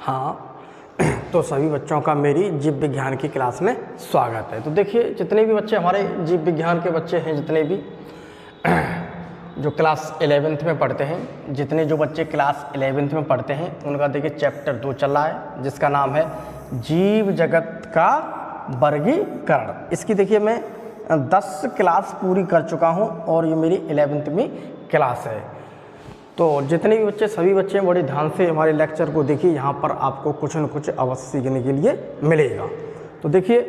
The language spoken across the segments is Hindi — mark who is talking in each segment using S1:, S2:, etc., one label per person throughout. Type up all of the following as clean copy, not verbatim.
S1: हाँ, तो सभी बच्चों का मेरी जीव विज्ञान की क्लास में स्वागत है। तो देखिए, जितने भी बच्चे हमारे जीव विज्ञान के बच्चे हैं, जितने भी जो क्लास 11th में पढ़ते हैं, जितने जो बच्चे क्लास 11th में पढ़ते हैं, उनका देखिए चैप्टर 2 चल रहा है, जिसका नाम है जीव जगत का वर्गीकरण। इसकी देखिए मैं 10 क्लास पूरी कर चुका हूँ और ये मेरी 11वीं क्लास है। तो जितने भी बच्चे, सभी बच्चे बड़े ध्यान से हमारे लेक्चर को देखिए, यहाँ पर आपको कुछ न कुछ अवश्य सीखने के लिए मिलेगा। तो देखिए,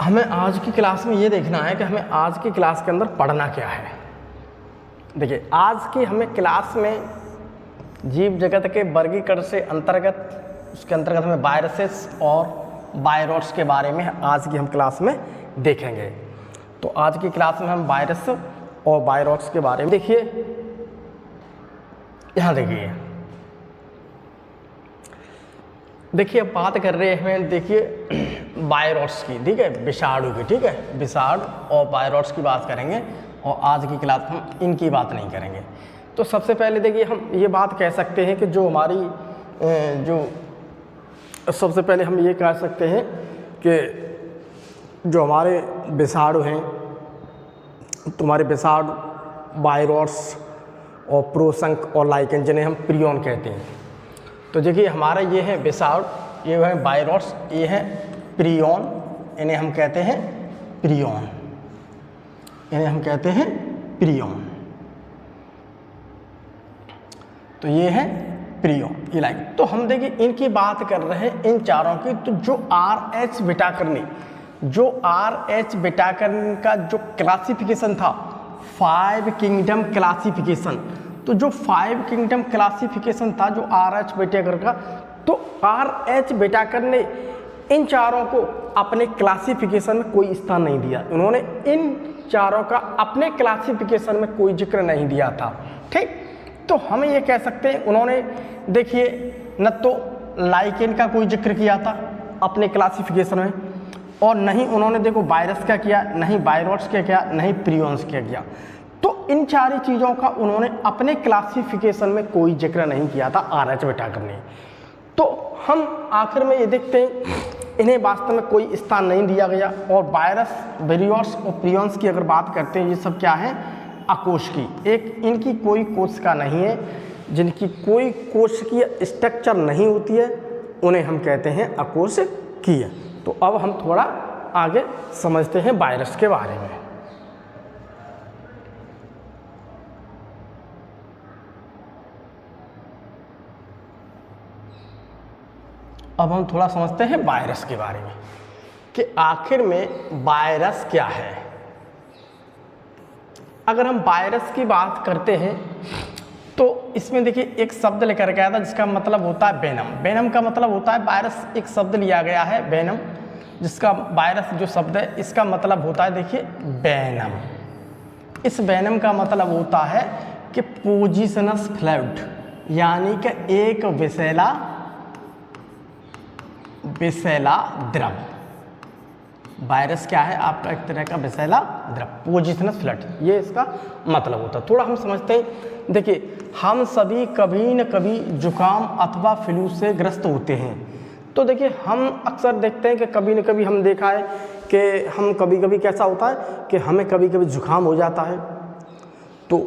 S1: हमें आज की क्लास में ये देखना है कि हमें आज की क्लास के अंदर पढ़ना क्या है। देखिए, आज की हमें क्लास में जीव जगत के वर्गीकरण से उसके अंतर्गत हमें वायरसेस और वायरस के बारे में आज की हम क्लास में देखेंगे। तो आज की क्लास में हम वायरस और वायरस के बारे में देखिए, यहाँ देखिए अब बात कर रहे हैं, देखिए वायरस की, ठीक है, विषाणु की, ठीक है, विषाणु और वायरस की बात करेंगे और आज की क्लास में हम इनकी बात नहीं करेंगे। तो सबसे पहले देखिए, हम ये बात कह सकते हैं कि जो हमारी सबसे पहले हम ये कह सकते हैं कि जो हमारे विषाणु हैं, तुम्हारे विषाणु, वायरस और प्रोसंक और लाइकेन, जिन्हें हम प्रियन कहते हैं। तो देखिए, हमारा ये है विषाणु, ये है वायरस, ये है प्रियन, इन्हें हम कहते हैं प्रियन, इन्हें हम कहते हैं प्रियन। तो ये है प्रियन, ये लाइक। तो हम देखिए इनकी बात कर रहे हैं, इन चारों की। तो जो RH बीटा करनी, जो RH बीटा करनी का जो क्लासिफिकेशन था, 5 किंगडम क्लासिफिकेशन, तो जो 5 किंगडम क्लासिफिकेशन था जो RH बीटा कर का, तो RH बीटा कर ने इन चारों को अपने क्लासिफिकेशन में कोई स्थान नहीं दिया। उन्होंने इन चारों का अपने क्लासिफिकेशन में कोई जिक्र नहीं दिया था, ठीक। तो हम ये कह सकते हैं, उन्होंने देखिए न तो लाइकेन का कोई जिक्र किया था अपने क्लासिफिकेशन में, और नहीं उन्होंने देखो वायरस का किया, नहीं वायरस का किया, नहीं प्रियंस का किया। तो इन सारी चीज़ों का उन्होंने अपने क्लासिफिकेशन में कोई जिक्र नहीं किया था RH बीटा करने। तो हम आखिर में ये देखते हैं, इन्हें वास्तव में कोई स्थान नहीं दिया गया। और वायरस, वेरियस और प्रियंस की अगर बात करते हैं, ये सब क्या है, अकोशिकी, एक इनकी कोई कोशिका नहीं है, जिनकी कोई कोशिकीय स्ट्रक्चर नहीं होती है, उन्हें हम कहते हैं अकोशिकीय। तो अब हम थोड़ा आगे समझते हैं वायरस के बारे में। अब हम थोड़ा समझते हैं वायरस के बारे में कि आखिर में वायरस क्या है। अगर हम वायरस की बात करते हैं तो इसमें देखिए एक शब्द लेकर के आया था, जिसका मतलब होता है वेनम। वेनम का मतलब होता है, वायरस एक शब्द लिया गया है वेनम, जिसका वायरस जो शब्द है इसका मतलब होता है, देखिए वेनम। इस वेनम का मतलब होता है कि पोजिशनस फ्लूइड, यानी कि एक विषैला द्रव। वायरस क्या है आपका, एक तरह का विषैला द्रव, पोजिशनस फ्लूइड, ये इसका मतलब होता है। थोड़ा हम समझते हैं, देखिए हम सभी कभी न कभी जुकाम अथवा फ्लू से ग्रस्त होते हैं। तो देखिए हम अक्सर देखते हैं कि कभी न कभी हम देखा है कि हम कभी कैसा होता है कि हमें कभी जुकाम हो जाता है, तो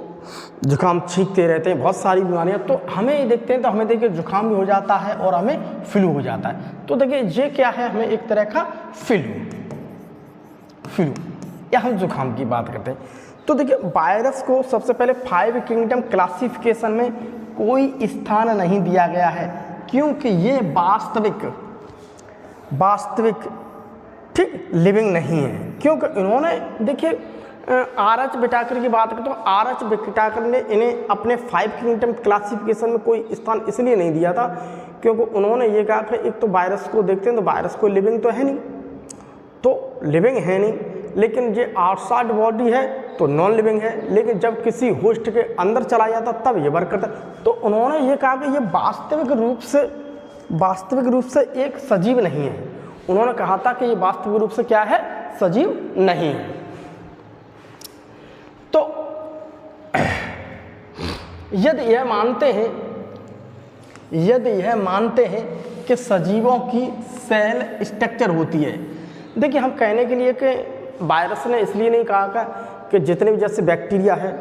S1: जुकाम छींकते रहते हैं, बहुत सारी बीमारियां। तो हमें ये देखते हैं, तो हमें देखिए जुकाम भी हो जाता है और हमें फ्लू हो जाता है। तो देखिए ये क्या है, हमें एक तरह का फ्लू या हम जुकाम की बात करते हैं। तो देखिए वायरस को सबसे पहले 5 किंगडम क्लासिफिकेशन में कोई स्थान नहीं दिया गया है, क्योंकि ये वास्तविक ठीक लिविंग नहीं है। क्योंकि इन्होंने देखिए RH बीटा कर की बात करते हो, RH बीटा कर ने इन्हें अपने 5 किंगडम क्लासिफिकेशन में कोई स्थान इसलिए नहीं दिया था क्योंकि उन्होंने ये कहा कि एक तो वायरस को देखते हैं तो वायरस को लिविंग तो है नहीं, तो लिविंग है नहीं, लेकिन ये आउटसाइड बॉडी है तो नॉन लिविंग है, लेकिन जब किसी होस्ट के अंदर चला जाता तब ये वर्क करता। तो उन्होंने ये कहा कि ये वास्तविक रूप से एक सजीव नहीं है। उन्होंने कहा था कि ये वास्तविक रूप से क्या है, सजीव नहीं है। तो यदि यह मानते हैं यदि यह मानते हैं कि सजीवों की सेल स्ट्रक्चर होती है। देखिए, हम कहने के लिए कि वायरस ने इसलिए नहीं कहा कि जितने भी जैसे बैक्टीरिया है,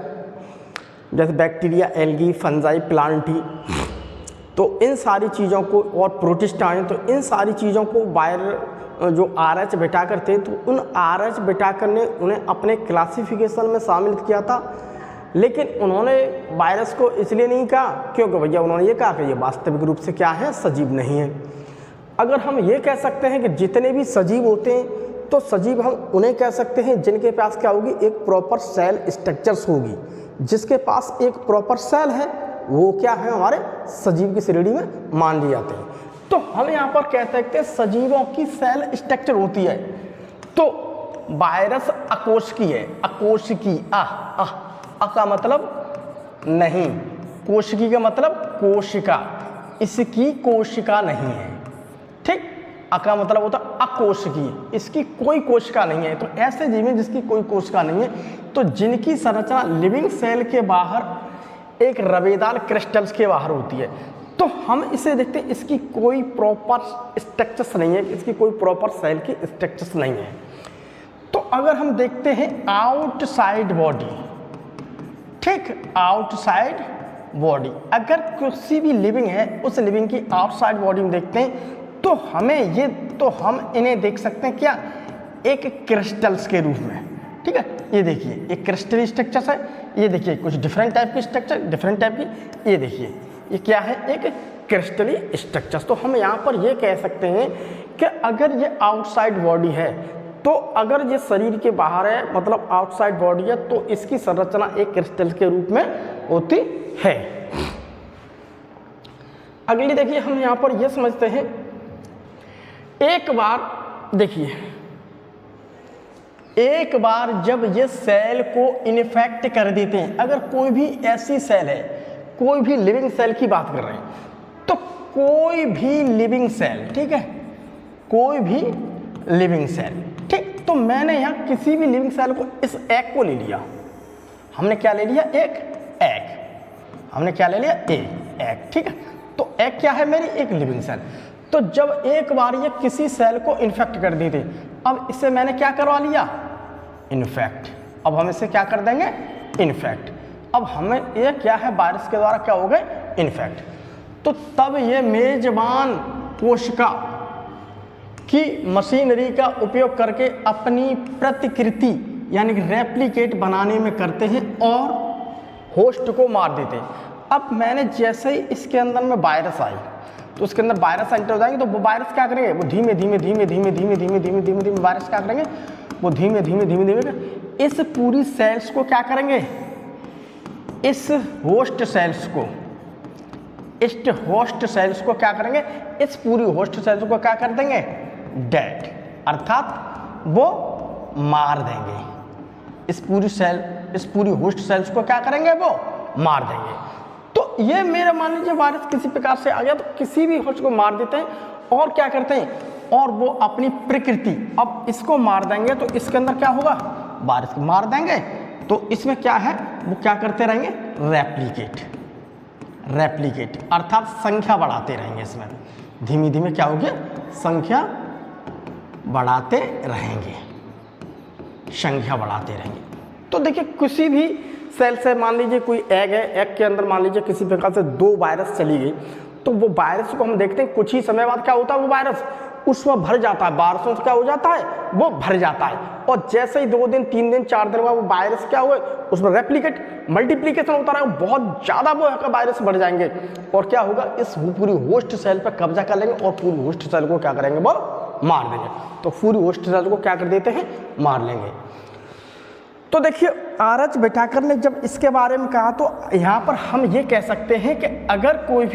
S1: जैसे बैक्टीरिया, एल्गी, फंजाई, प्लांटी, तो इन सारी चीज़ों को, और प्रोटिस्टा हैं, तो इन सारी चीज़ों को जो RH बिटाकर थे, तो उन RH बिटाकर ने उन्हें अपने क्लासिफिकेशन में शामिल किया था। लेकिन उन्होंने वायरस को इसलिए नहीं कहा क्योंकि भैया उन्होंने ये कहा कि ये वास्तविक रूप से क्या है, सजीव नहीं है। अगर हम ये कह सकते हैं कि जितने भी सजीव होते हैं, तो सजीव हम उन्हें कह सकते हैं जिनके पास क्या होगी, एक प्रॉपर सेल स्ट्रक्चर्स होगी। जिसके पास एक प्रॉपर सेल है वो क्या है, हमारे सजीव की श्रेणी में मान लिए जाते हैं। तो हम यहाँ पर कह सकते हैं सजीवों की सेल स्ट्रक्चर होती है। तो वायरस अकोशिकी है, अकोशिकी, अ का मतलब नहीं, कोशिकी का मतलब कोशिका, इसकी कोशिका नहीं है, ठीक। अ का मतलब होता है अकोशिकी, इसकी कोई कोशिका नहीं है। तो ऐसे जीव हैं जिसकी कोई कोशिका नहीं है, तो जिनकी संरचना लिविंग सेल के बाहर एक रवेदार क्रिस्टल्स के बाहर होती है। तो हम इसे देखते हैं, इसकी कोई प्रॉपर स्ट्रक्चर्स नहीं है, इसकी कोई प्रॉपर सेल की स्ट्रक्चर्स नहीं है। तो अगर हम देखते हैं आउटसाइड बॉडी, ठीक, आउटसाइड बॉडी, अगर किसी भी लिविंग है उस लिविंग की आउटसाइड बॉडी में देखते हैं, तो हम इन्हें देख सकते हैं क्या, एक क्रिस्टल्स के रूप में, ठीक है। ये देखिए, एक क्रिस्टल स्ट्रक्चर्स है, ये देखिए कुछ डिफरेंट टाइप की स्ट्रक्चर, डिफरेंट टाइप की, ये देखिए ये क्या है, एक क्रिस्टली स्ट्रक्चर्स। तो हम यहाँ पर ये कह सकते हैं कि अगर ये आउटसाइड बॉडी है, तो अगर ये शरीर के बाहर है, मतलब आउटसाइड बॉडी है, तो इसकी संरचना एक क्रिस्टल के रूप में होती है। अगली देखिए, हम यहाँ पर ये समझते हैं, एक बार देखिए, एक बार जब ये सेल को इन्फेक्ट कर देते हैं, अगर कोई भी ऐसी सेल है, कोई भी लिविंग सेल की बात कर रहे हैं, तो कोई भी लिविंग सेल, ठीक है, कोई भी लिविंग सेल, ठीक। तो मैंने यहाँ किसी भी लिविंग सेल को, इस एग को ले लिया, हमने क्या ले लिया, एक एग, हमने क्या ले लिया, एग, ठीक है। तो एग क्या है, मेरी एक लिविंग सेल। तो जब एक बार ये किसी सेल को इन्फेक्ट कर दी थी, अब इसे मैंने क्या करवा लिया, इन्फेक्ट। अब हम इसे क्या कर देंगे, इन्फेक्ट। अब हमें ये क्या है, वायरस के द्वारा क्या हो गए, इन्फेक्ट। तो तब ये मेजबान कोशिका की मशीनरी का उपयोग करके अपनी प्रतिकृति यानी कि रेप्लिकेट बनाने में करते हैं और होस्ट को मार देते हैं। अब मैंने जैसे ही इसके अंदर में वायरस आई, तो उसके अंदर वायरस एंटर हो जाएंगे, तो वो वायरस क्या करेंगे, वो धीमे धीमे वायरस क्या करेंगे, वो धीमे धीमे इस पूरी सेल्स को क्या करेंगे, इस होस्ट सेल्स को क्या करेंगे, इस पूरी होस्ट सेल्स को क्या कर देंगे, डेड, अर्थात वो मार देंगे। इस पूरी होस्ट सेल्स को क्या करेंगे, वो मार देंगे। तो ये मेरा मान लीजिए वायरस किसी प्रकार से आ गया, तो किसी भी होस्ट को मार देते हैं और क्या करते हैं, और वो अपनी प्रकृति, अब इसको मार देंगे तो इसके अंदर क्या होगा, वायरस को मार देंगे, तो इसमें क्या है, वो क्या करते रहेंगे, रेप्लिकेट, अर्थात संख्या बढ़ाते रहेंगे। इसमें धीमे धीमे क्या होगी, संख्या बढ़ाते रहेंगे। तो देखिए, किसी भी सेल से मान लीजिए कोई एग है, एग के अंदर मान लीजिए किसी प्रकार से 2 वायरस चली गई, तो वो वायरस को हम देखते हैं कुछ ही समय बाद क्या होता है, वो वायरस उसमें भर जाता है, वायरसों से क्या हो जाता है, वो भर जाता है। और जैसे ही 2 दिन 3 दिन 4 दिन बाद वो वायरस क्या हुए, उसमें रेप्लिकेट मल्टीप्लिकेशन होता रहेगा, बहुत ज़्यादा वो वायरस बढ़ जाएंगे, और क्या होगा, इस पूरी होस्ट सेल पर कब्जा कर लेंगे और पूरी होस्ट सेल को क्या करेंगे, वो मार देंगे। तो पूरी होस्ट सेल को क्या कर देते हैं, मार लेंगे। तो देखिए, RH बिटाकर ने जब इसके बारे में कहा, तो यहाँ पर हम ये कह सकते हैं कि अगर कोई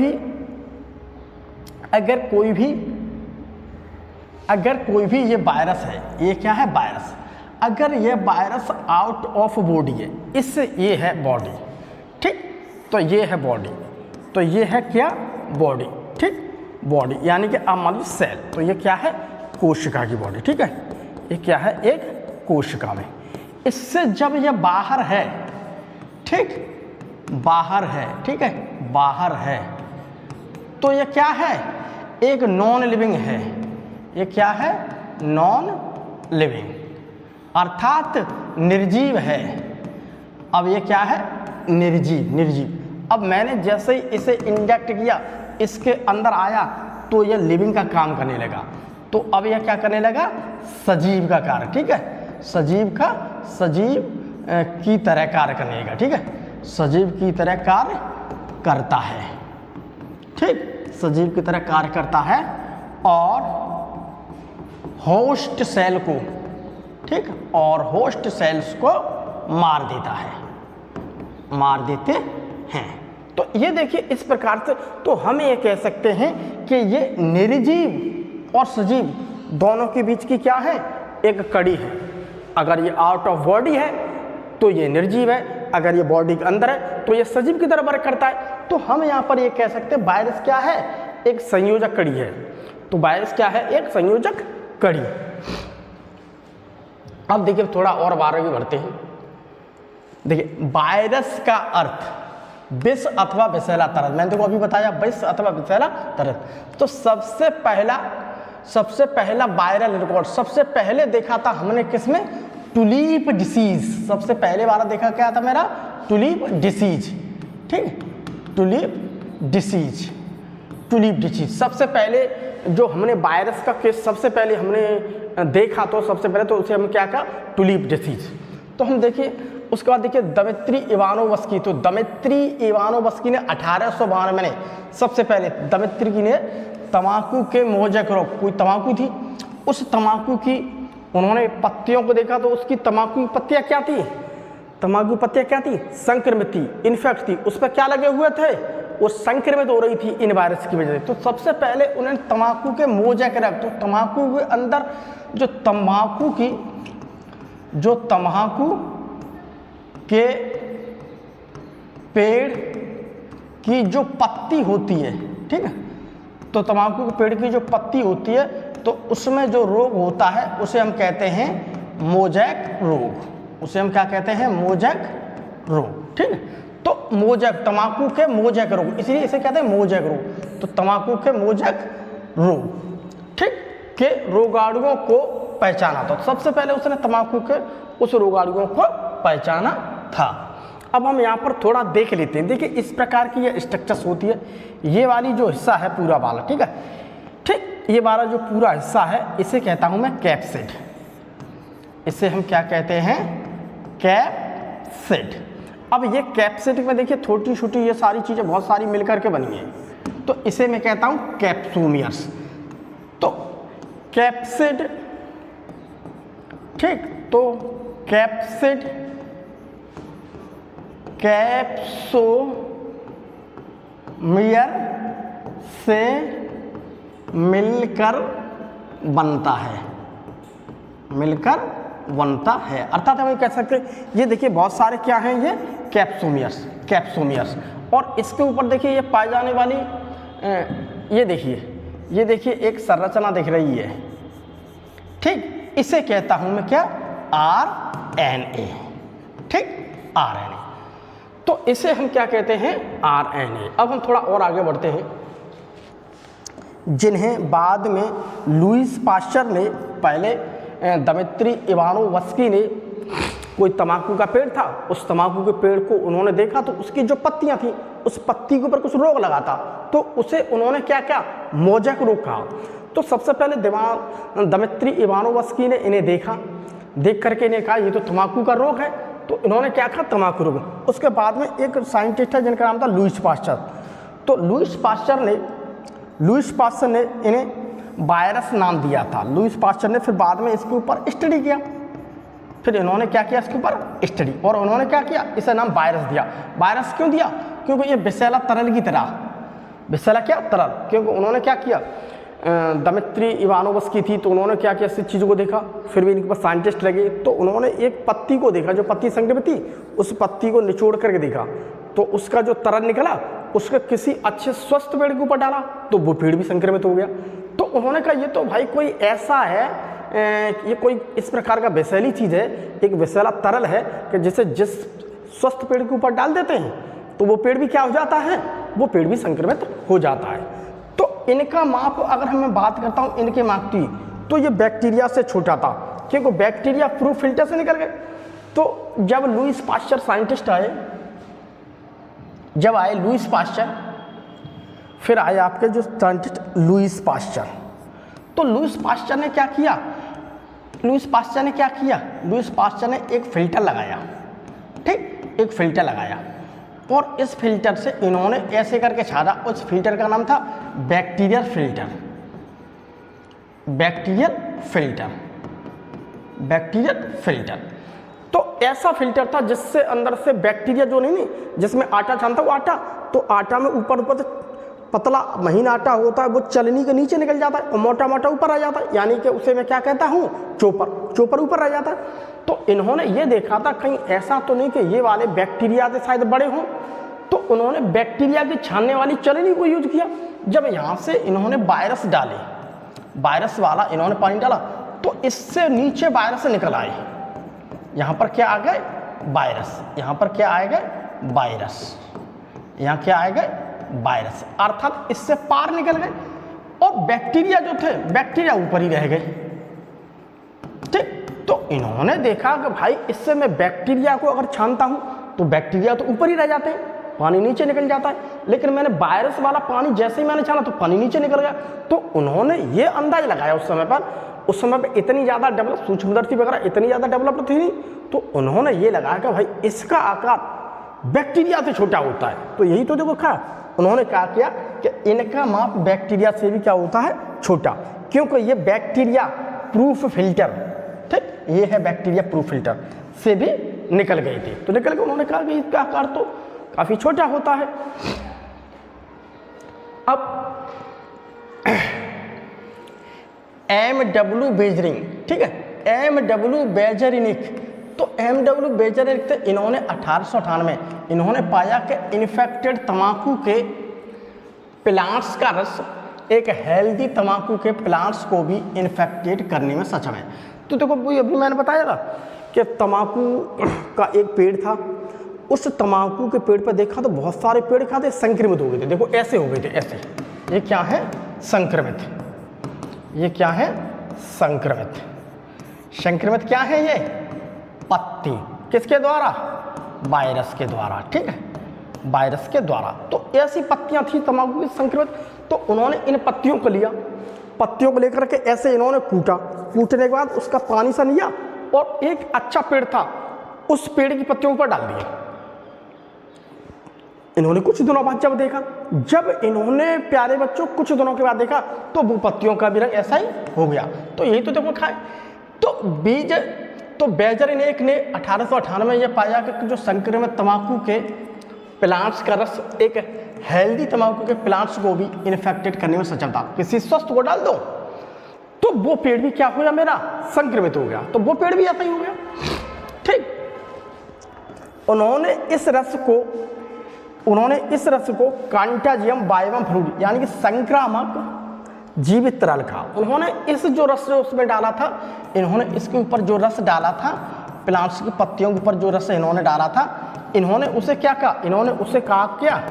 S1: भी ये वायरस है, ये क्या है, वायरस, अगर ये वायरस आउट ऑफ बॉडी है, इससे ये है बॉडी, ठीक, तो ये है बॉडी, तो ये है क्या, बॉडी, ठीक, बॉडी यानी कि अब मान लीजिए सेल, तो ये क्या है, कोशिका की बॉडी, ठीक है, ये क्या है, एक कोशिका में। इससे जब ये बाहर है, ठीक, बाहर है, ठीक है, बाहर है, तो ये क्या है, एक नॉन लिविंग है। ये क्या है, नॉन लिविंग अर्थात निर्जीव है। अब ये क्या है, निर्जीव। अब मैंने जैसे ही इसे इंजेक्ट किया, इसके अंदर आया, तो ये लिविंग का काम करने लगा। तो अब यह क्या करने लगा, सजीव का कार्य। ठीक है, सजीव की तरह कार्य करने लगा। ठीक है, सजीव की तरह कार्य करता है। ठीक, सजीव की तरह कार्य करता है और होस्ट सेल को, ठीक, और होस्ट सेल्स को मार देता है, मार देते हैं। तो ये देखिए इस प्रकार से तो हम ये कह सकते हैं कि ये निर्जीव और सजीव दोनों के बीच की क्या है, एक कड़ी है। अगर ये आउट ऑफ बॉडी है तो ये निर्जीव है, अगर ये बॉडी के अंदर है तो ये सजीव की तरह वर्क करता है। तो हम यहाँ पर ये कह सकते हैं वायरस क्या है, एक संयोजक कड़ी है। तो वायरस क्या है, एक संयोजक कड़ी। अब देखिए थोड़ा और बारे में बढ़ते हैं। देखिए वायरस का अर्थ विष अथवा विषैला तरल, मैंने तो अभी बताया विष अथवा विषैला तरल। तो सबसे पहला वायरल रिकॉर्ड सबसे पहले देखा था हमने किसमें, टुलिप डिसीज। सबसे पहले बार देखा क्या था मेरा, टुलिप डिसीज। ठीक, टुलिप डिसीज सबसे पहले जो हमने वायरस का केस सबसे पहले हमने देखा, तो सबसे पहले तो उसे हम क्या कहा, टुलिप डिसीज। तो हम देखिए उसके बाद देखिए दमित्री इवानोवस्की। तो दमित्री इवानोवस्की ने 1892 में सबसे पहले दमित्री की ने तंबाकू के मोजेक रोग, कोई तंबाकू थी, उस तंबाकू की उन्होंने पत्तियों को देखा, तो उसकी तंबाकू की पत्तियाँ क्या थी, तंबाकू पत्तियाँ क्या थी, संक्रमित थी, इन्फेक्ट थी, उस पर क्या लगे हुए थे, वो संक्रमित हो रही थी इन वायरस की वजह से। तो सबसे पहले उन्होंने तंबाकू के मोजेक रोग, तो तंबाकू के अंदर जो तंबाकू के पेड़ की जो पत्ती होती है, ठीक है, तो तंबाकू के पेड़ की जो पत्ती होती है, तो उसमें जो रोग होता है उसे हम कहते हैं मोजेक रोग। उसे हम क्या कहते हैं, मोजेक रोग। ठीक है, तो मोजेक, तंबाकू के मोजेक रोग, इसलिए इसे कहते हैं मोजेक रोग। तो तंबाकू के मोजेक रोग, ठीक, के रोगाणुओं को पहचाना। तो सबसे पहले उसने तंबाकू के उस रोगाणुओं को पहचाना था। अब हम यहाँ पर थोड़ा देख लेते हैं। देखिए इस प्रकार की ये स्ट्रक्चर्स होती है। ये वाली जो हिस्सा है पूरा वाला, ठीक है, ठीक, ये वाला जो पूरा हिस्सा है इसे कहता हूँ मैं कैप्सिड। इसे हम क्या कहते हैं, कैप्सिड। अब ये कैप्सिड में देखिए छोटी छोटी ये सारी चीज़ें बहुत सारी मिलकर के बनी हैं, तो इसे मैं कहता हूँ कैप्सोमियर्स। तो कैप्सिड, ठीक, तो कैप्सिड कैप्सोमियर से मिलकर बनता है, अर्थात हम कह सकते हैं ये देखिए बहुत सारे क्या हैं, ये कैप्सोमियर्स। और इसके ऊपर देखिए ये पाई जाने वाली ये देखिए एक संरचना दिख रही है, ठीक, इसे कहता हूं मैं क्या, RNA। ठीक, RNA। तो इसे हम क्या कहते हैं, RNA। अब हम थोड़ा और आगे बढ़ते हैं, जिन्हें बाद में लुईस पास्चर ने, पहले दमित्री इवानोवस्की ने, कोई तंबाकू का पेड़ था, उस तंबाकू के पेड़ को उन्होंने देखा, तो उसकी जो पत्तियां थी, उस पत्ती के ऊपर कुछ रोग लगा था, तो उसे उन्होंने क्या मोजेक रोग कहा। तो सबसे पहले दमित्री इवानोवस्की ने इन्हें देख करके इन्हें कहा ये तो तंबाकू का रोग है, तो इन्होंने क्या कहा, तंबाकू रोग। उसके बाद में एक साइंटिस्ट है जिनका नाम था लुईस पास्चर। तो लुईस पास्चर ने इन्हें वायरस नाम दिया था। लुईस पास्चर ने फिर बाद में इसके ऊपर स्टडी किया, फिर इन्होंने क्या किया, इसके ऊपर स्टडी, और उन्होंने क्या किया, इसे नाम वायरस दिया। वायरस क्यों दिया, क्योंकि ये विषैला तरल की तरह, विषैला क्या, तरल, क्योंकि उन्होंने क्या किया, दमित्री इवानोवस्की थी, तो उन्होंने क्या किया, इस चीज़ों को देखा, फिर भी इनके पास साइंटिस्ट लगे, तो उन्होंने एक पत्ती को देखा, जो पत्ती संक्रमित थी, उस पत्ती को निचोड़ करके देखा, तो उसका जो तरल निकला उसके किसी अच्छे स्वस्थ पेड़ के ऊपर डाला, तो वो पेड़ भी संक्रमित हो गया। तो उन्होंने कहा ये तो भाई कोई ऐसा है, ये कोई इस प्रकार का विषैली चीज़ है, एक विषैला तरल है कि जिसे जिस स्वस्थ पेड़ के ऊपर डाल देते हैं तो वो पेड़ भी क्या हो जाता है, वो पेड़ भी संक्रमित हो जाता है। इनका माप अगर मैं बात करता हूँ इनके माप की, तो ये बैक्टीरिया से छोटा था, क्योंकि बैक्टीरिया प्रूफ फिल्टर से निकल गए। तो जब लुईस पास्चर साइंटिस्ट आए, जब आए लुईस पास्चर, फिर आए आपके जो साइंटिस्ट लुईस पास्चर, तो लुईस पास्चर ने क्या किया, लुईस पास्चर ने क्या किया, लुईस पास्चर ने एक फिल्टर लगाया, ठीक, एक फिल्टर लगाया, और इस फिल्टर से इन्होंने ऐसे करके छाड़ा। उस फिल्टर का नाम था bacterial filter, bacterial filter, bacterial filter. तो ऐसा फिल्टर था जिससे अंदर से बैक्टीरिया जो नहीं, जिसमें आटा छानता वो आटा, तो आटा में ऊपर ऊपर से पतला महीन आटा होता है, वो चलनी के नीचे निकल जाता है और मोटा मोटा ऊपर आ जाता है, यानी कि उसे मैं क्या कहता हूँ, चोपर, चोपर ऊपर आ जाता है। तो इन्होंने ये देखा था कहीं ऐसा तो नहीं कि ये वाले बैक्टीरिया से शायद बड़े हों, तो उन्होंने बैक्टीरिया की छानने वाली चलनी को यूज किया। जब यहाँ से इन्होंने वायरस डाले, वायरस वाला इन्होंने पानी डाला, तो इससे नीचे वायरस निकल आए। यहाँ पर क्या आ गए, वायरस, यहाँ पर क्या आए गए, वायरस, यहाँ क्या आए गए, वायरस, अर्थात इससे पार निकल गए, और बैक्टीरिया जो थे, बैक्टीरिया ऊपर ही रह गए, ठीक। तो इन्होंने देखा कि भाई इससे मैं बैक्टीरिया को अगर छानता हूं तो बैक्टीरिया तो ऊपर ही रह जाते हैं, पानी नीचे निकल जाता है, लेकिन मैंने वायरस वाला पानी जैसे ही मैंने छाना तो पानी नीचे निकल गया। तो उन्होंने ये अंदाज लगाया उस समय पर इतनी ज़्यादा डेवलप, सूक्ष्मदर्शी वगैरह इतनी ज़्यादा डेवलप थी नहीं, तो उन्होंने ये लगाया कि भाई इसका आकार बैक्टीरिया से छोटा होता है। तो यही तो देखो कहा, उन्होंने क्या किया कि इनका माप बैक्टीरिया से भी क्या होता है, छोटा, क्योंकि ये बैक्टीरिया प्रूफ फिल्टर, ठीक, ये है बैक्टीरिया प्रूफ फिल्टर से भी निकल गए थे। तो निकल के उन्होंने कहा कि इसका आकार तो काफ़ी छोटा होता है। अब M.W. बेजरिंग, ठीक है, M.W. बेजरिनिक, तो M.W. बेजरिनिक थे, इन्होंने 1898 इन्होंने पाया कि इन्फेक्टेड तंबाकू के प्लांट्स का रस एक हेल्दी तंबाकू के प्लांट्स को भी इन्फेक्टेड करने में सक्षम है। तो देखो अभी मैंने बताया था कि तंबाकू का एक पेड़ था, उस तंबाकू के पेड़ पर देखा तो बहुत सारे पेड़ खाते संक्रमित हो गए थे, देखो ऐसे हो गए थे, ऐसे, ये क्या है, संक्रमित, ये क्या है, संक्रमित, संक्रमित क्या है, ये पत्ती, किसके द्वारा, वायरस के द्वारा, ठीक है, वायरस के द्वारा। तो ऐसी पत्तियां थी तंबाकू की संक्रमित। तो उन्होंने इन पत्तियों को लिया, पत्तियों को लेकर के ऐसे इन्होंने कूटा, कूटने के बाद उसका पानी सा लिया और एक अच्छा पेड़ था उस पेड़ की पत्तियों पर डाल दिया। इन्होंने कुछ दिनों बाद जब देखा, जब इन्होंने प्यारे बच्चों कुछ दिनों के बाद देखा तो वो पत्तियों का भी रंग ऐसा ही हो गया। तो यही तो देखो खाए। तो बीज, तो बेजरिनिक ने 1898 में यह पाया कि जो संक्रमित तंबाकू के प्लांट्स का रस एक हेल्दी तंबाकू के प्लांट्स को भी इन्फेक्टेड करने में सक्षम था। किसी स्वस्थ को डाल दो तो वो पेड़ भी क्या हो गया, मेरा संक्रमित हो गया, तो वो पेड़ भी ऐसा ही हो गया, ठीक। उन्होंने इस रस को कंटाजियम बाइवम फ्लूइड, यानी कि संक्रामक जीवित तरल का, उन्होंने इस जो रस उसमें डाला था, इन्होंने इसके ऊपर जो रस डाला था, प्लांट्स की पत्तियों के ऊपर जो रस इन्होंने डाला था, इन्होंने उसे क्या कहा, इन्होंने उसे कहा क्या,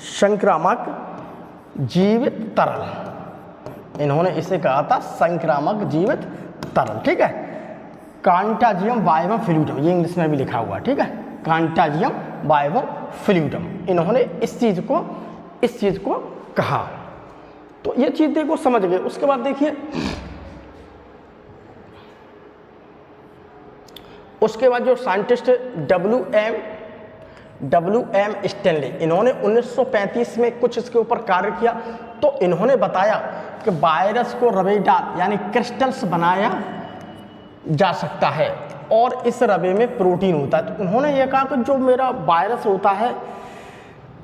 S1: संक्रामक जीवित तरल, इन्होंने इसे कहा था संक्रामक जीवित तरल, ठीक है। कंटाजियम बाइवम फ्लूइडम, ये इंग्लिश में भी लिखा हुआ, ठीक है, कंटाजियम बाइवम फ्लूइडम, इन्होंने इस चीज को कहा। तो ये चीज देखो समझ गए। उसके बाद देखिए, उसके बाद जो साइंटिस्ट W.M. स्टैनली, इन्होंने 1935 में कुछ इसके ऊपर कार्य किया। तो इन्होंने बताया कि वायरस को रवेदार यानी क्रिस्टल्स बनाया जा सकता है और इस रवे में प्रोटीन होता है। तो उन्होंने ये कहा कि जो मेरा वायरस होता है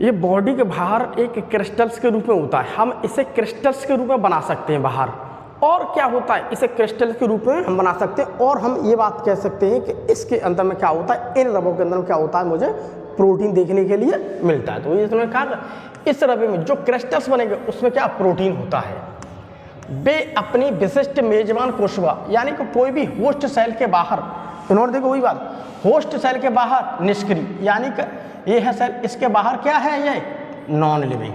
S1: ये बॉडी के बाहर एक क्रिस्टल्स के रूप में होता है, हम इसे क्रिस्टल्स के रूप में बना सकते हैं बाहर। और क्या होता है, इसे क्रिस्टल के रूप में हम बना सकते हैं और हम ये बात कह सकते हैं कि इसके अंदर में क्या होता है, इन रवों के अंदर में क्या होता है, मुझे प्रोटीन देखने के लिए मिलता है। तो ये उन्होंने कहा इस रवे में जो क्रिस्टल्स बनेंगे उसमें क्या प्रोटीन होता है। वे अपनी विशिष्ट मेजबान कोशिका यानी कि कोई भी होस्ट सेल के बाहर, इन्होंने देखो वही बात, होस्ट सेल के बाहर निष्क्रिय यानी कि ये है सेल, इसके बाहर क्या है, ये नॉन लिविंग,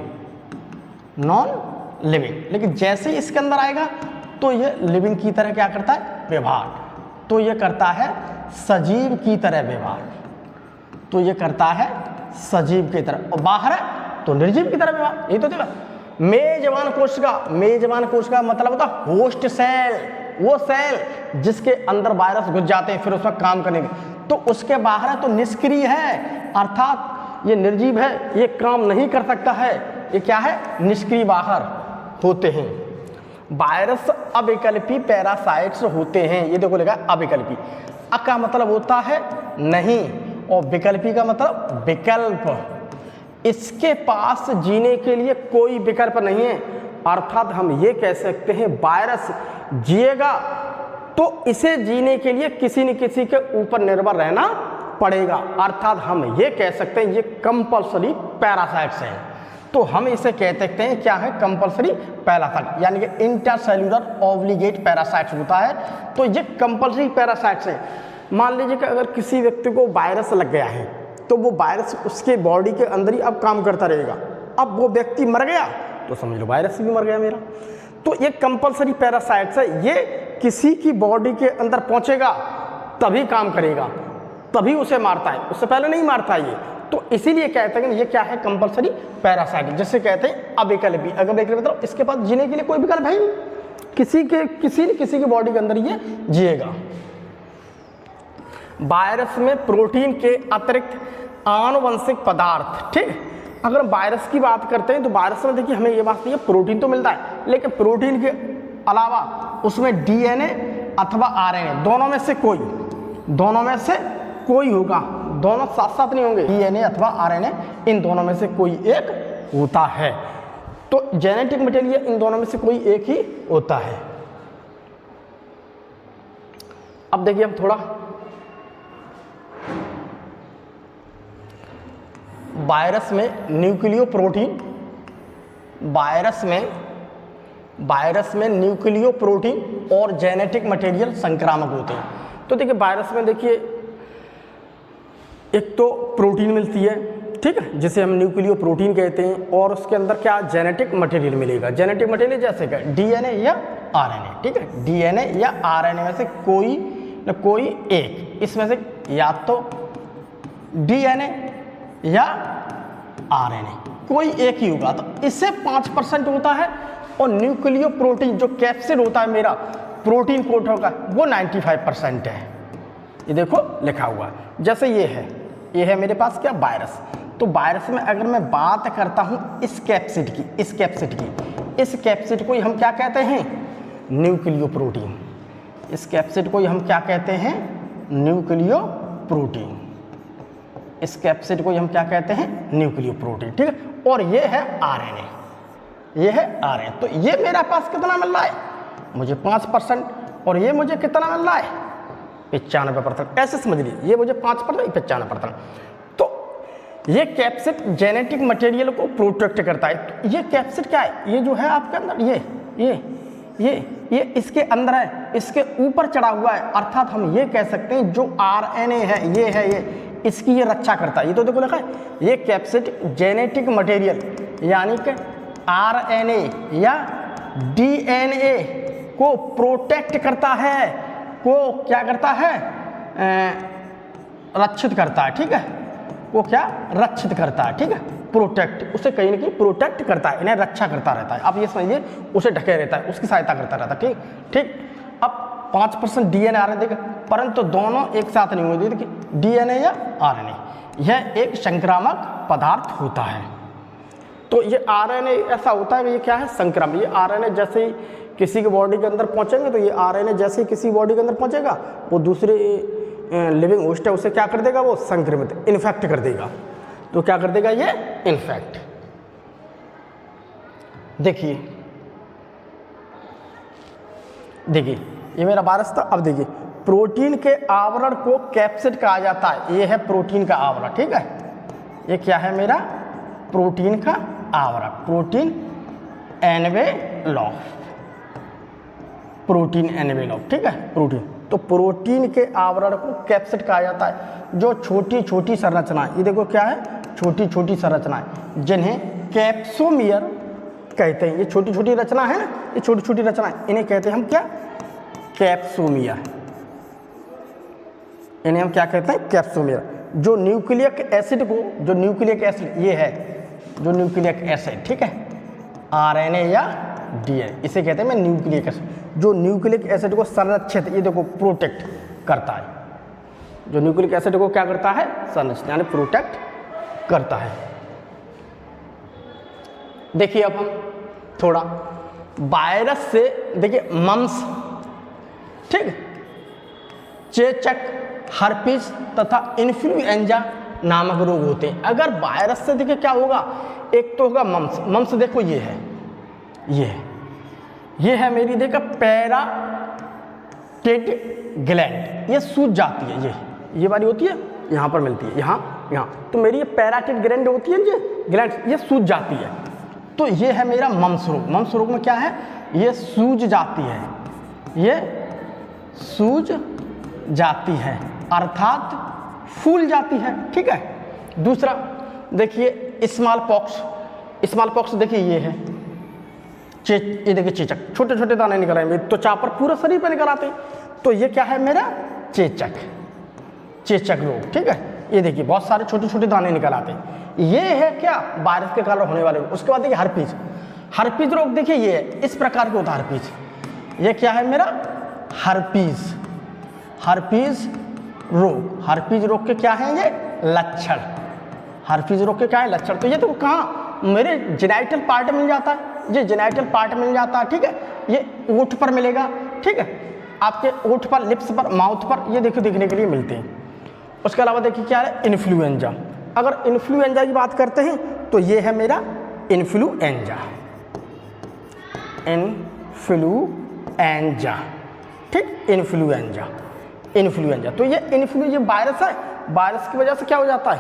S1: नॉन लिविंग। लेकिन जैसे ही इसके अंदर आएगा तो ये लिविंग की तरह क्या करता है, व्यवहार। तो ये करता है सजीव की तरह व्यवहार, तो ये करता है सजीव की तरह, और बाहर है तो निर्जीव की तरह व्यवहार। यही तो देखा मेजबान कोशिका, मेजबान कोशिका मतलब होता है होस्ट सेल, वो सेल जिसके अंदर वायरस घुस जाते हैं फिर उसमें काम करने के, तो उसके बाहर है तो निष्क्रिय है, अर्थात ये निर्जीव है, ये काम नहीं कर सकता है, ये क्या है, निष्क्रिय बाहर होते हैं। वायरस अविकल्पी पैरासाइट्स होते हैं, ये देखो लिखा है अविकल्पी, अ का मतलब होता है नहीं और विकल्पी का मतलब विकल्प, इसके पास जीने के लिए कोई विकल्प नहीं है। अर्थात हम ये कह सकते हैं वायरस जिएगा तो इसे जीने के लिए किसी न किसी के ऊपर निर्भर रहना पड़ेगा, अर्थात हम ये कह सकते हैं ये कंपल्सरी पैरासाइट्स हैं। तो हम इसे कह सकते हैं क्या है, कंपल्सरी पैरासाइट, यानी कि इंटरसेल्यूलर ऑब्लिगेट पैरासाइट्स होता है, तो ये कंपल्सरी पैरासाइट्स हैं। मान लीजिए कि अगर किसी व्यक्ति को वायरस लग गया है तो वो वायरस उसके बॉडी के अंदर ही अब काम करता रहेगा, अब वो व्यक्ति मर गया तो समझ लो वायरस भी मर गया मेरा। तो ये कंपल्सरी पैरासाइट्स है, ये किसी की बॉडी के अंदर पहुंचेगा तभी काम करेगा, तभी उसे मारता है, उससे पहले नहीं मारता है ये। तो इसीलिए कहते हैं कि ये क्या है, कंपल्सरी पैरासाइट, जिससे कहते हैं अविकल्पी। अगर विकल्प मतलब इसके पास जीने के लिए कोई विकल्प है नहीं, किसी की बॉडी के अंदर ये जिएगा। वायरस में प्रोटीन के अतिरिक्त आनुवंशिक पदार्थ, ठीक, अगर हम वायरस की बात करते हैं तो वायरस में देखिए हमें ये बात नहीं है, प्रोटीन तो मिलता है, लेकिन प्रोटीन के अलावा उसमें डीएनए अथवा आरएनए दोनों में से कोई होगा, दोनों साथ साथ नहीं होंगे, डीएनए अथवा आरएनए इन दोनों में से कोई एक होता है। तो जेनेटिक मटेरियल इन दोनों में से कोई एक ही होता है। अब देखिए हम थोड़ा वायरस में न्यूक्लियो प्रोटीन, वायरस में न्यूक्लियो प्रोटीन और जेनेटिक मटेरियल संक्रामक होते हैं। तो देखिए वायरस में देखिए एक तो प्रोटीन मिलती है, ठीक है, जिसे हम न्यूक्लियो प्रोटीन कहते हैं, और उसके अंदर क्या जेनेटिक मटेरियल मिलेगा। जेनेटिक मटेरियल जैसे क्या, डीएनए या आरएनए, ठीक है, डीएनए या आरएनए में से कोई न कोई एक, इसमें से या तो डीएनए या आरएनए कोई एक ही होगा, तो इससे 5% होता है, और न्यूक्लियो प्रोटीन जो कैप्सिड होता है मेरा प्रोटीन कोट होगा वो 95% है। ये देखो लिखा हुआ है, जैसे ये है मेरे पास क्या, वायरस। तो वायरस में अगर मैं बात करता हूँ इस कैप्सिड को हम क्या कहते हैं, न्यूक्लियो प्रोटीन। इस कैप्सिड को हम क्या कहते हैं, न्यूक्लियो प्रोटीन। इस कैप्सिड को हम क्या कहते हैं, न्यूक्लियो प्रोटीन, ठीक है। और ये है आरएनए, तो ये मेरा पास कितना मिल रहा है, मुझे 5%, और ये मुझे कितना मिल रहा है, 95%। ऐसे समझ लीजिए, ये मुझे 5%, 95%। तो ये कैप्सिड जेनेटिक मटेरियल को प्रोटेक्ट करता है। तो ये कैप्सिड क्या है, ये जो है आपके अंदर, ये इसके अंदर है, इसके ऊपर चढ़ा हुआ है, अर्थात हम ये कह सकते हैं जो आरएनए है, ये इसकी ये रक्षा करता है। ये तो देखो लिखा है, ये कैप्सिड जेनेटिक मटेरियल यानी कि आरएनए या डीएनए को प्रोटेक्ट करता है, को क्या करता है, रक्षित करता है, ठीक है, वो क्या रक्षित करता है, ठीक है, प्रोटेक्ट, उसे कहीं ना कहीं प्रोटेक्ट करता है, इन्हें रक्षा करता रहता है। आप ये समझिए, उसे ढके रहता है, उसकी सहायता करता रहता है, ठीक। अब 5% डीएनए आरएनए देखा, परंतु दोनों एक साथ नहीं होते, देखिए डीएनए या आरएनए, यह एक संक्रामक पदार्थ होता है। तो ये आरएनए ऐसा होता है कि ये क्या है, संक्रामक। ये आरएनए जैसे ही किसी की बॉडी के अंदर पहुंचेंगे, तो ये आरएनए जैसे ही किसी बॉडी के अंदर पहुंचेगा, वो दूसरे लिविंग होस्ट है उसे क्या कर देगा, वो संक्रमित, इन्फेक्ट कर देगा। तो क्या कर देगा, ये इन्फेक्ट। देखिए ये मेरा वायरस था। अब देखिए प्रोटीन के आवरण को कैप्सिड कहा जाता है, ये है प्रोटीन का आवरण, ठीक है, ये क्या है मेरा, प्रोटीन का आवरण, प्रोटीन एनवेलॉप, ठीक है, प्रोटीन। तो प्रोटीन के आवरण को कैप्सिड कहा जाता है। जो छोटी छोटी संरचनाएं, ये देखो क्या है, छोटी छोटी संरचनाएं, जिन्हें कैप्सोमियर कहते हैं। ये छोटी छोटी रचना है ना, ये छोटी छोटी रचना है, इन्हें कहते हैं हम क्या, कैप्सोमिया। इन्हें हम क्या कहते हैं, कैप्सोमिया। जो न्यूक्लिक एसिड को, जो न्यूक्लिक एसिड ये है, जो न्यूक्लिक एसिड, ठीक है, आरएनए या डीएनए, इसे कहते हैं मैं न्यूक्लिक एसिड। जो न्यूक्लिक एसिड को संरक्षित, ये देखो प्रोटेक्ट करता है, जो न्यूक्लिक एसिड को क्या करता है, संरक्षित यानी प्रोटेक्ट करता है। देखिए अब हम थोड़ा वायरस से, देखिए मम्स, ठीक, चेचक, हर्पीस तथा इन्फ्लुएंजा नामक रोग होते हैं। अगर वायरस से देखिए क्या होगा, एक तो होगा मम्स। मम्स देखो ये है, ये है मेरी देखो पैराटिड ग्लैंड, ये सूज जाती है, ये वाली होती है, यहाँ पर मिलती है, यहाँ तो मेरी ये पैराटिड ग्लैंड होती है, ये ग्लैंड ये सूज जाती है। तो ये है मेरा मम्स रोग। मम्स रोग में क्या है, ये सूज जाती है, ये सूज जाती है अर्थात फूल जाती है, ठीक है। दूसरा देखिए स्मॉल पॉक्स देखिए ये है, ये देखिए चेचक, छोटे छोटे दाने निकल आएंगे, त्वचा पर पूरा शरीर पर निकल आते हैं, तो ये क्या है मेरा चेचक रोग, ठीक है। ये देखिए बहुत सारे छोटे छोटे दाने निकल आते हैं, ये है क्या वायरस के कारण होने वाले। उसके बाद देखिए हर्पीज रोग, देखिए ये है, इस प्रकार के होता है हर्पीज। ये क्या है मेरा हर्पीज रोग के क्या है ये लक्षण, हर्पीज रोग के क्या है लक्षण। तो ये तो कहाँ मेरे जेनाइटल पार्ट मिल जाता है, ये जेनाइटल पार्ट मिल जाता है, ठीक है। ये ओठ पर मिलेगा, ठीक है, आपके ओठ पर, लिप्स पर, माउथ पर, ये देखो देखने के लिए मिलते हैं। उसके अलावा देखिए क्या है इन्फ्लुएंजा। अगर इन्फ्लुएंजा की बात करते हैं तो ये है मेरा इन्फ्लुएंजा, ठीक, इन्फ्लुएंजा। तो ये इन्फ्लुएंजा वायरस है, वायरस की वजह से क्या हो जाता है,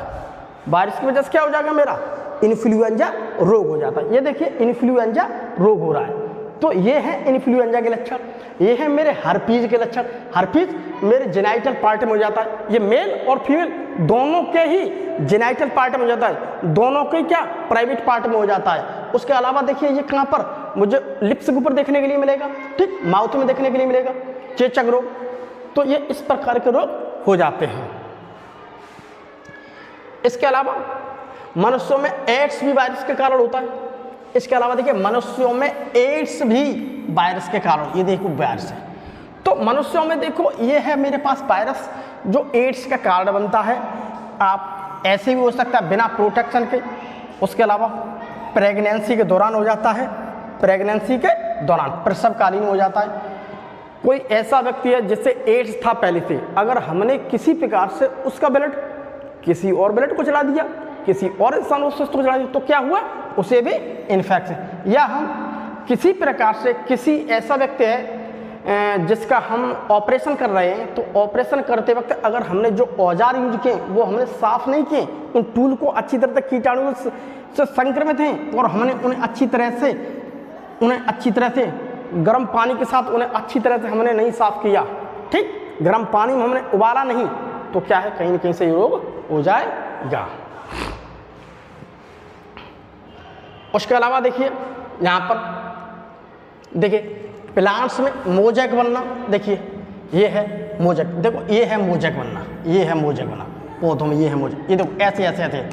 S1: वायरस की वजह से क्या हो जाएगा मेरा इन्फ्लुएंजा रोग हो जाता है। ये देखिए इन्फ्लुएंजा रोग हो रहा है, तो ये है इन्फ्लुएंजा के लक्षण। ये है मेरे हर्पीज के लक्षण। हर्पीज मेरे जेनाइटल पार्ट में हो जाता है, ये मेल और फीमेल दोनों के ही जेनाइटल पार्ट में हो जाता है, दोनों के क्या प्राइवेट पार्ट में हो जाता है। उसके अलावा देखिए ये कहाँ पर मुझे लिप्स के ऊपर देखने के लिए मिलेगा, ठीक, माउथ में देखने के लिए मिलेगा, चेचक रोग। तो ये इस प्रकार के रोग हो जाते हैं। इसके अलावा मनुष्यों में एड्स भी वायरस के कारण होता है। इसके अलावा देखिए मनुष्यों में एड्स भी वायरस के कारण, ये देखो वायरस है। तो मनुष्यों में देखो ये है मेरे पास वायरस जो एड्स का कारण बनता है। आप ऐसे भी हो सकता है बिना प्रोटेक्शन के। उसके अलावा प्रेगनेंसी के दौरान हो जाता है, प्रेगनेंसी के दौरान प्रसवकालीन हो जाता है। कोई ऐसा व्यक्ति है जिससे एड्स था पहले से, अगर हमने किसी प्रकार से उसका ब्लड किसी और ब्लड को चला दिया, किसी और इंसान को चला दिया, तो क्या हुआ, उसे भी इन्फेक्शन। या हम किसी प्रकार से किसी ऐसा व्यक्ति है जिसका हम ऑपरेशन कर रहे हैं, तो ऑपरेशन करते वक्त अगर हमने जो औजार यूज किए वो हमने साफ नहीं किए, उन टूल को अच्छी तरह से कीटाणु से संक्रमित हैं, और हमने उन्हें अच्छी तरह से गर्म पानी के साथ उन्हें अच्छी तरह से हमने नहीं साफ किया, ठीक, गर्म पानी में हमने उबाला नहीं, तो क्या है कहीं न कहीं से ये रोग हो जाएगा। उसके अलावा देखिए यहाँ पर देखिए प्लांट्स में मोजैक बनना, देखिए ये है मोजैक, देखो ये है मोजैक बनना, पौधों में ये है मोजैक, ये देखो ऐसे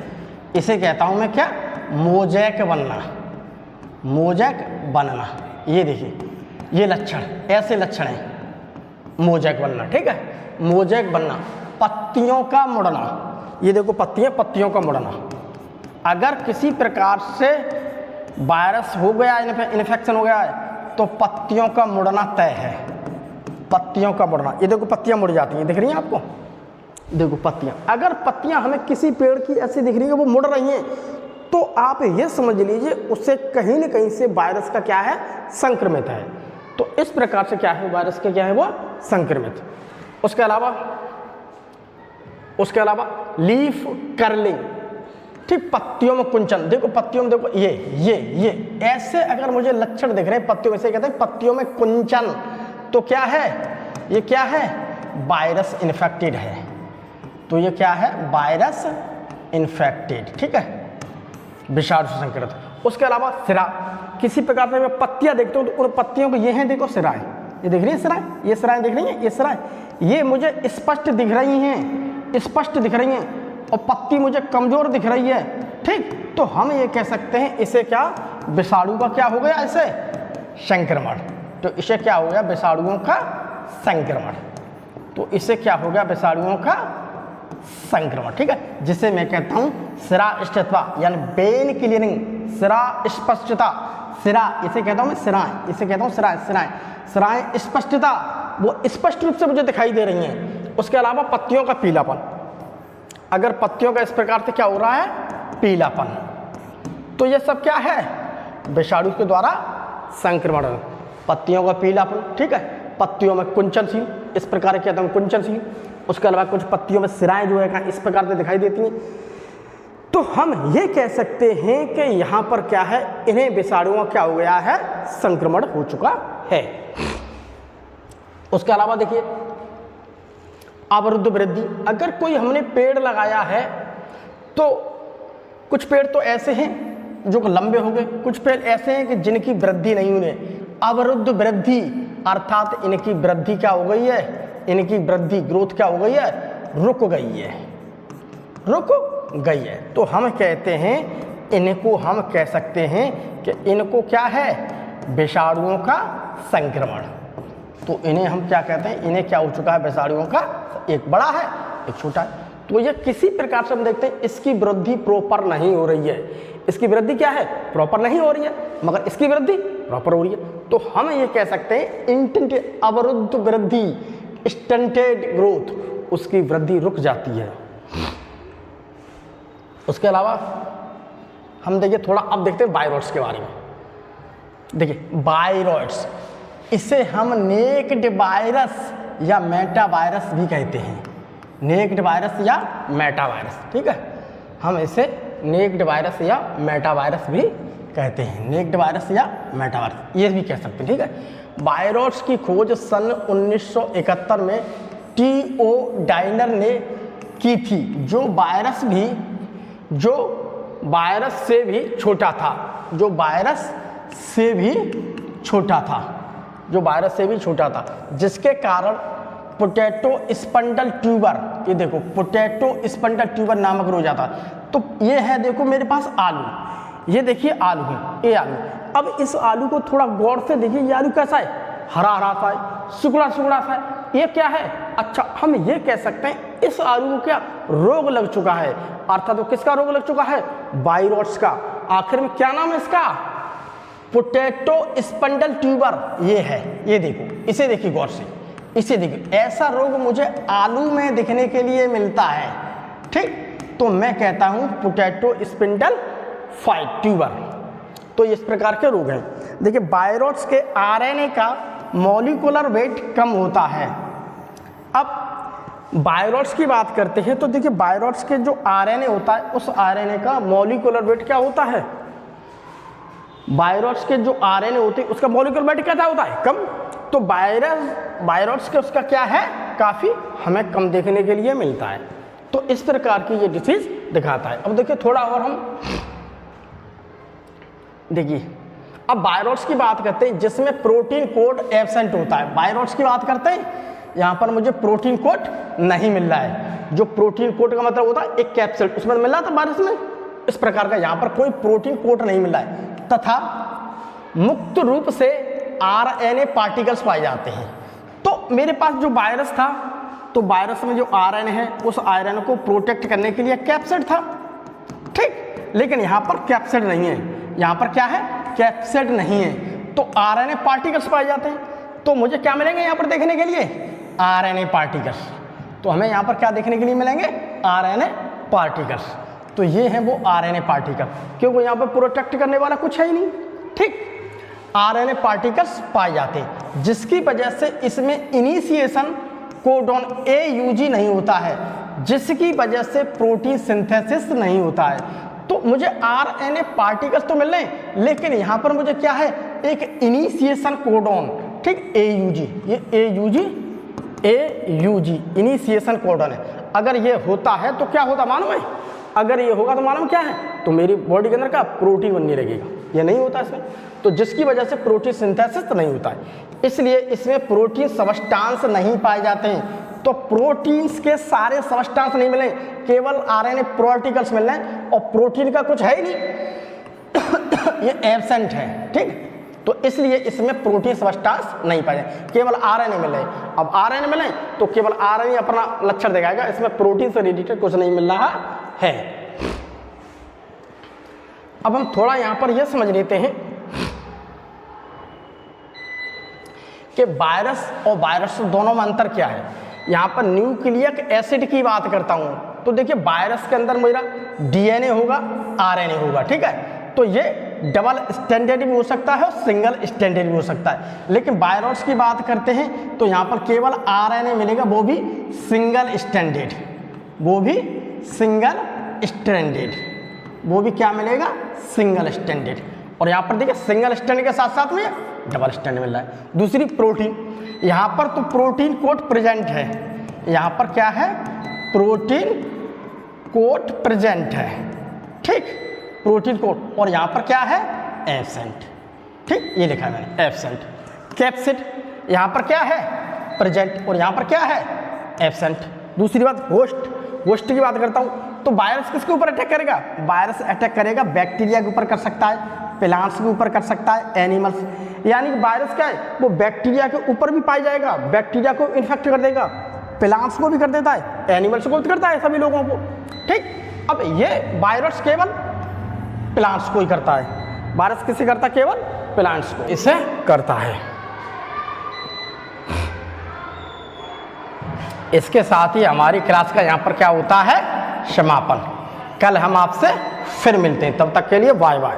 S1: इसे कहता हूँ मैं क्या, मोजैक बनना। ये देखिए ये लक्षण, ऐसे लक्षण है मोजैक बनना, ठीक है, मोजैक बनना। पत्तियों का मुड़ना, ये देखो पत्तियों का मुड़ना। अगर किसी प्रकार से वायरस हो गया, इन्फेक्शन हो गया है, तो पत्तियों का मुड़ना तय है, पत्तियों का मुड़ना। ये देखो पत्तियां मुड़ जाती हैं, दिख रही हैं आपको, देखो पत्तियां। अगर पत्तियां हमें किसी पेड़ की ऐसी दिख रही है वो मुड़ रही हैं, तो आप ये समझ लीजिए उससे कहीं न कहीं से वायरस का क्या है, संक्रमित है। तो इस प्रकार से क्या है, वायरस का क्या है वो संक्रमित। उसके अलावा लीफ कर्लिंग, ठीक, पत्तियों में कुंचन, देखो पत्तियों में देखो ये ऐसे अगर मुझे लक्षण दिख रहे हैं पत्तियों में, से कहते हैं पत्तियों में कुंचन, तो क्या है, ये क्या है, वायरस इन्फेक्टेड है। तो ये क्या है, वायरस इन्फेक्टेड, ठीक है, विषाणु से संक्रमित। उसके अलावा सिरा, किसी प्रकार से मैं पत्तियां देखता हूँ तो उन पत्तियों को, ये हैं देखो सिराएं, ये दिख रही है सिराएं, ये सिराएं दिख रही हैं, ये सिराएं ये मुझे स्पष्ट दिख रही हैं, स्पष्ट दिख रही हैं, और पत्ती मुझे कमजोर दिख रही है। ठीक, तो हम ये कह सकते हैं इसे क्या, विषाणु का क्या हो गया, इसे संक्रमण। तो इसे क्या हो गया, विषाणुओं का संक्रमण। तो इसे क्या हो गया, विषाणुओं का संक्रमण। ठीक है, जिसे मैं कहता हूं सिरा स्थितवा यानी बेन क्लियरिंग, सिरा स्पष्टता, सिरा इसे कहता हूं मैं सिराएं, इसे कहता हूं सिराएं, सिराएं सिराएं स्पष्टता, वो स्पष्ट रूप से मुझे दिखाई दे रही हैं। उसके अलावा पत्तियों का पीलापन, अगर पत्तियों का इस प्रकार से क्या हो रहा है, पीलापन, तो ये सब क्या है, विषाणु के द्वारा संक्रमण। पत्तियों का पीलापन, ठीक है, पत्तियों में कुंचनशील, इस प्रकार कहते हैं कुंचनशील। उसके अलावा कुछ पत्तियों में सिराएं जो है इस प्रकार से दिखाई देती हैं। तो हम ये कह सकते हैं कि यहाँ पर क्या है, इन्हें विषाणुओं क्या हो गया है, संक्रमण हो चुका है। उसके अलावा देखिए अवरुद्ध वृद्धि, अगर कोई हमने पेड़ लगाया है तो कुछ पेड़ तो ऐसे हैं जो लंबे हो गए, कुछ पेड़ ऐसे हैं कि जिनकी वृद्धि नहीं हुई। अवरुद्ध वृद्धि अर्थात इनकी वृद्धि क्या हो गई है, इनकी वृद्धि ग्रोथ क्या हो गई है, रुक गई है, रुक गई है। तो हम कहते हैं इनको, हम कह सकते हैं कि इनको क्या है, विषाणुओं का संक्रमण। तो इन्हें हम क्या कहते हैं, इन्हें क्या हो चुका है, विषाणुओं का, एक बड़ा है एक छोटा है। तो ये किसी प्रकार से हम देखते हैं इसकी वृद्धि प्रॉपर नहीं हो रही है, इसकी वृद्धि क्या है, प्रॉपर नहीं हो रही है, मगर इसकी वृद्धि प्रॉपर हो रही है। तो हम ये कह सकते हैं इंटेंटेड, अवरुद्ध वृद्धि, स्टंटेड ग्रोथ, उसकी वृद्धि रुक जाती है। उसके अलावा हम देखिए थोड़ा, अब देखते हैं वायरॉइड्स के बारे में। देखिए वायरॉइड्स, इसे हम नेक्ड वायरस या मेटा वायरस भी कहते हैं, नेक्ड वायरस या मेटा वायरस। ठीक है, हम इसे नेक्ड वायरस या मेटा वायरस भी कहते हैं, नेक्ड वायरस या मेटा वायरस ये भी कह सकते हैं। ठीक है, वायरॉइड्स की खोज सन 1971 में टी.ओ. डाइनर ने की थी, जो वायरस से भी छोटा था, जो वायरस से भी छोटा था, जो वायरस से भी छोटा था, जिसके कारण पोटैटो स्पंडल ट्यूबर, ये देखो पोटैटो स्पंडल ट्यूबर नामक रोग जाता है। तो ये है देखो मेरे पास आलू, ये देखिए आलू है, ये आलू। अब इस आलू को थोड़ा गौर से देखिए, ये आलू कैसा है, हरा हरा सा है, सुगड़ा सुगड़ा सा है, ये क्या है, अच्छा हम ये कह सकते हैं इस आलू को क्या रोग लग चुका है, अर्थात तो किसका रोग लग चुका है, वायरॉइड्स का। आखिर में क्या नाम है इसका, पोटैटो स्पंडल ट्यूबर, ये है, ये देखो, इसे देखिए गौर से, इसे देखिए, ऐसा रोग मुझे आलू में दिखने के लिए मिलता है। ठीक, तो मैं कहता हूं पोटैटो स्पिंडल फाइट ट्यूबर। तो इस प्रकार के रोग हैं। देखिए वायरॉइड्स के आरएनए का मॉलिक्यूलर वेट कम होता है। अब वायरॉइड्स की बात करते हैं तो देखिए वायरॉइड्स के जो आरएनए होता है, उस आरएनए का मॉलिक्यूलर वेट क्या होता है, वायरॉइड्स के जो आरएनए होते हैं उसका मॉलिक्यूलर वेट क्या होता है, कम। तो वायरॉइड्स के उसका क्या है, काफ़ी हमें कम देखने के लिए मिलता है। तो इस प्रकार की ये डिसीज दिखाता है। अब देखिए थोड़ा और हम देखिए, अब वायरॉइड्स की बात करते हैं जिसमें प्रोटीन कोड एब्सेंट होता है। वायरॉइड्स की बात करते हैं, यहाँ पर मुझे प्रोटीन कोड नहीं मिल रहा है। जो प्रोटीन कोड का मतलब होता है एक कैप्सूल, उसमें मिल रहा था वायरस में, इस प्रकार का यहाँ पर कोई प्रोटीन कोड नहीं मिल रहा है, तथा मुक्त रूप से आरएनए पार्टिकल्स पाए जाते हैं। तो मेरे पास जो वायरस था, तो वायरस में जो आरएनए है उस आरएनए को प्रोटेक्ट करने के लिए कैप्सिड था। ठीक, लेकिन यहाँ पर कैप्सिड नहीं है, यहाँ पर क्या है, कैप्सिड नहीं है, तो आरएनए पार्टिकल्स पाए जाते हैं। तो मुझे क्या मिलेंगे यहाँ पर देखने के लिए, आरएनए पार्टिकल्स। तो हमें यहाँ पर क्या देखने के लिए मिलेंगे, आरएनए पार्टिकल्स। तो ये है वो आरएनए पार्टिकल, क्योंकि यहाँ पर प्रोटेक्ट करने वाला कुछ है ही नहीं। ठीक, आरएनए पार्टिकल्स पाए जाते हैं, जिसकी वजह से इसमें इनिशिएशन कोडॉन AUG नहीं होता है, जिसकी वजह से प्रोटीन सिंथेसिस नहीं होता है। तो मुझे आरएनए पार्टिकल्स तो मिल रहे हैं, लेकिन यहाँ पर मुझे क्या है, एक इनिशिएशन कोडॉन, ठीक, AUG, ये AUG इनिशिएशन कोडॉन है। अगर ये होता है तो क्या होता मालूम है, अगर ये होगा तो मालूम क्या है, तो मेरी बॉडी के अंदर का प्रोटीन बनने लगेगा। ये नहीं होता इसमें, तो जिसकी वजह से प्रोटीन सिंथेसिस नहीं होता है, इसलिए इसमें प्रोटीन सबस्टांस नहीं पाए जाते हैं। तो प्रोटीन्स के सारे सबस्टांस नहीं मिले, केवल आरएनए पार्टिकल्स मिल रहे हैं, और प्रोटीन का कुछ है ही नहीं ये एब्सेंट है, ठीक। तो इसलिए इसमें प्रोटीन सबस्टांस नहीं पाए जाए, केवल आरएनए मिले। अब आरएनए मिले तो केवल आरएनए अपना लक्षण दिखाएगा, इसमें प्रोटीन से रिलेटेड कुछ नहीं मिल रहा है। अब हम थोड़ा यहां पर यह समझ लेते हैं कि वायरस और वायरस दोनों में अंतर क्या है। यहां पर न्यूक्लियक एसिड की बात करता हूं, तो देखिए वायरस के अंदर मेरा डीएनए होगा, आरएनए होगा, ठीक है। तो ये डबल स्टैंडर्ड भी हो सकता है और सिंगल स्टैंडर्ड भी हो सकता है, लेकिन वायरस की बात करते हैं तो यहाँ पर केवल आरएनए मिलेगा, वो भी सिंगल स्टैंडर्ड, वो भी सिंगल स्टैंडर्ड, वो भी क्या मिलेगा, सिंगल स्टैंडर्ड। और यहाँ पर देखिए सिंगल स्टैंडर्ड के साथ साथ में डबल स्टैंडर्ड मिल रहा है। दूसरी प्रोटीन, यहाँ पर तो प्रोटीन कोड प्रेजेंट है, यहाँ पर क्या है, प्रोटीन कोड प्रेजेंट है, ठीक, प्रोटीन कोड। और यहाँ पर क्या है, एब्सेंट, ठीक, ये लिखा है मैंने एब्सेंट। कैप्सिड, यहाँ पर क्या है, प्रेजेंट, और यहाँ पर क्या है, एब्सेंट। दूसरी बात होस्ट, होस्ट की बात करता हूँ, तो वायरस किसके ऊपर अटैक करेगा, वायरस अटैक करेगा बैक्टीरिया के ऊपर कर सकता है, प्लांट्स के ऊपर कर सकता है, एनिमल्स, यानी कि वायरस क्या है, वो बैक्टीरिया के ऊपर भी पाई जाएगा, बैक्टीरिया को इन्फेक्ट कर देगा, प्लांट्स को भी कर देता है, एनिमल्स को भी करता है, सभी लोगों को, ठीक। अब ये वायरस केवल प्लांट्स को ही करता है, वायरस किसे करता है, केवल प्लांट्स को इसे करता है। इसके साथ ही हमारी क्लास का यहाँ पर क्या होता है, समापन। कल हम आपसे फिर मिलते हैं, तब तक के लिए बाय बाय।